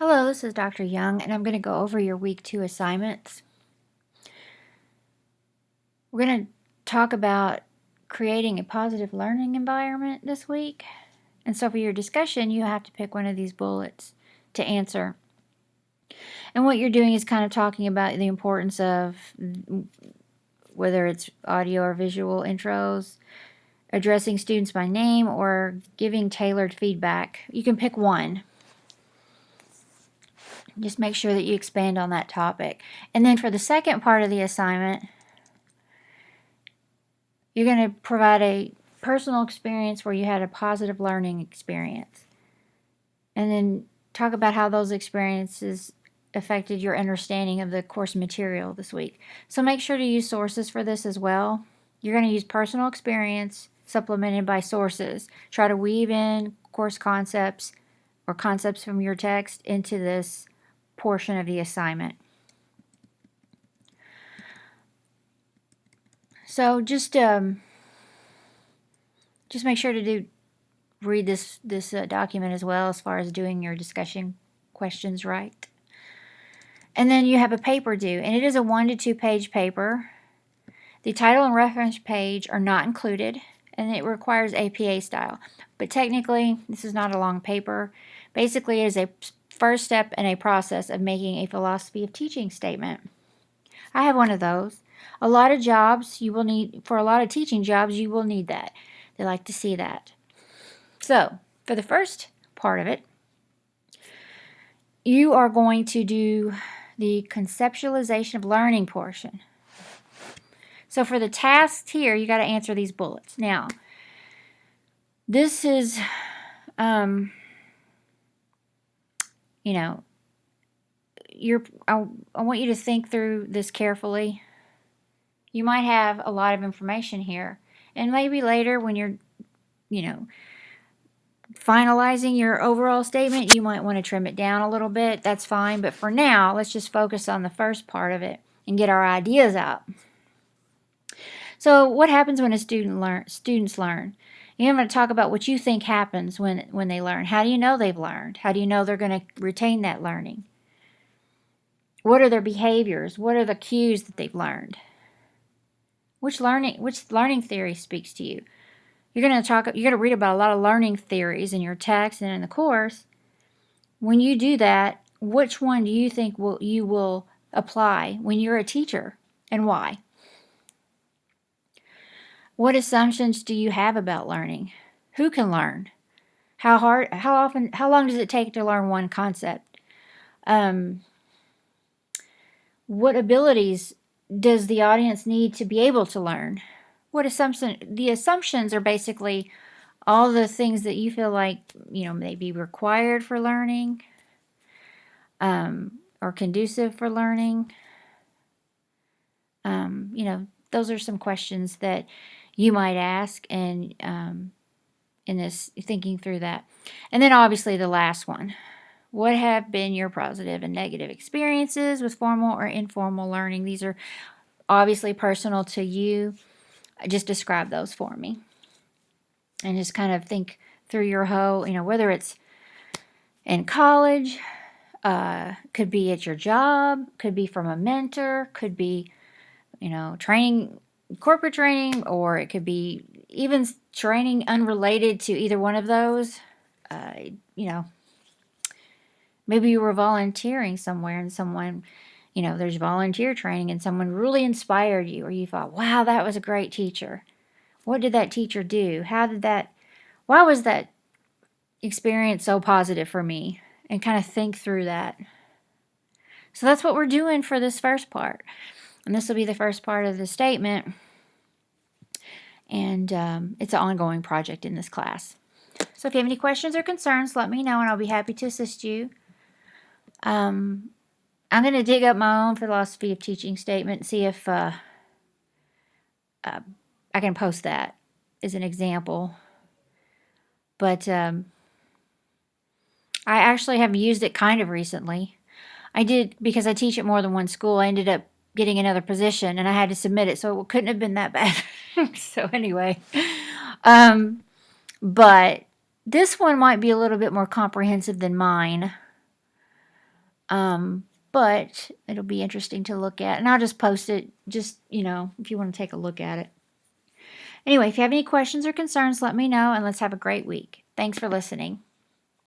Hello, this is Dr. Young, and I'm going to go over your week 2 assignments. We're going to talk about creating a positive learning environment this week. And so for your discussion, you have to pick one of these bullets to answer. And what you're doing is kind of talking about the importance of whether it's audio or visual intros, addressing students by name, or giving tailored feedback. You can pick one. Just make sure that you expand on that topic. And then for the second part of the assignment, you're going to provide a personal experience where you had a positive learning experience. And then talk about how those experiences affected your understanding of the course material this week. So make sure to use sources for this as well. You're going to use personal experience supplemented by sources. Try to weave in course concepts or concepts from your text into this portion of the assignment. So just make sure to read this document as well as far as doing your discussion questions right. And then you have a paper due, and it is a 1 to 2 page paper. The title and reference page are not included, and it requires APA style. But technically, this is not a long paper. Basically, it is a first step in a process of making a philosophy of teaching statement. I have one of those. A lot of jobs you will need, for a lot of teaching jobs, you will need that. They like to see that. So, for the first part of it, you are going to do the conceptualization of learning portion. So for the tasks here, you got to answer these bullets. Now, this is, I want you to think through this carefully. You might have a lot of information here, and maybe later when you're, finalizing your overall statement, you might want to trim it down a little bit. That's fine, but for now, let's just focus on the first part of it and get our ideas out. So what happens when students learn? I'm going to talk about what you think happens when they learn. How do you know they've learned? How do you know they're going to retain that learning? What are their behaviors? What are the cues that they've learned? Which learning theory speaks to you? You're going to read about a lot of learning theories in your text and in the course. When you do that, which one do you think you will apply when you're a teacher, and why? What assumptions do you have about learning? Who can learn? How long does it take to learn one concept? What abilities does the audience need to be able to learn? The assumptions are basically all the things that you feel like, may be required for learning, or conducive for learning. Those are some questions that you might ask, and in this thinking through that. And then obviously the last one. What have been your positive and negative experiences with formal or informal learning? These are obviously personal to you. Just describe those for me. And just kind of think through your whole, whether it's in college, could be at your job, could be from a mentor, could be, training, corporate training, or it could be even training unrelated to either one of those. Maybe you were volunteering somewhere and someone, there's volunteer training and someone really inspired you, or you thought, wow, that was a great teacher. What did that teacher do? Why was that experience so positive for me? And kind of think through that. So that's what we're doing for this first part. And this will be the first part of the statement. And it's an ongoing project in this class. So if you have any questions or concerns, let me know and I'll be happy to assist you. I'm going to dig up my own philosophy of teaching statement and see if I can post that as an example. But I actually have used it kind of recently. I did, because I teach at more than one school. I ended up getting another position and I had to submit it, so it couldn't have been that bad. So anyway, but this one might be a little bit more comprehensive than mine. But it'll be interesting to look at. And I'll just post it, just, if you want to take a look at it. Anyway, if you have any questions or concerns, let me know, and let's have a great week. Thanks for listening.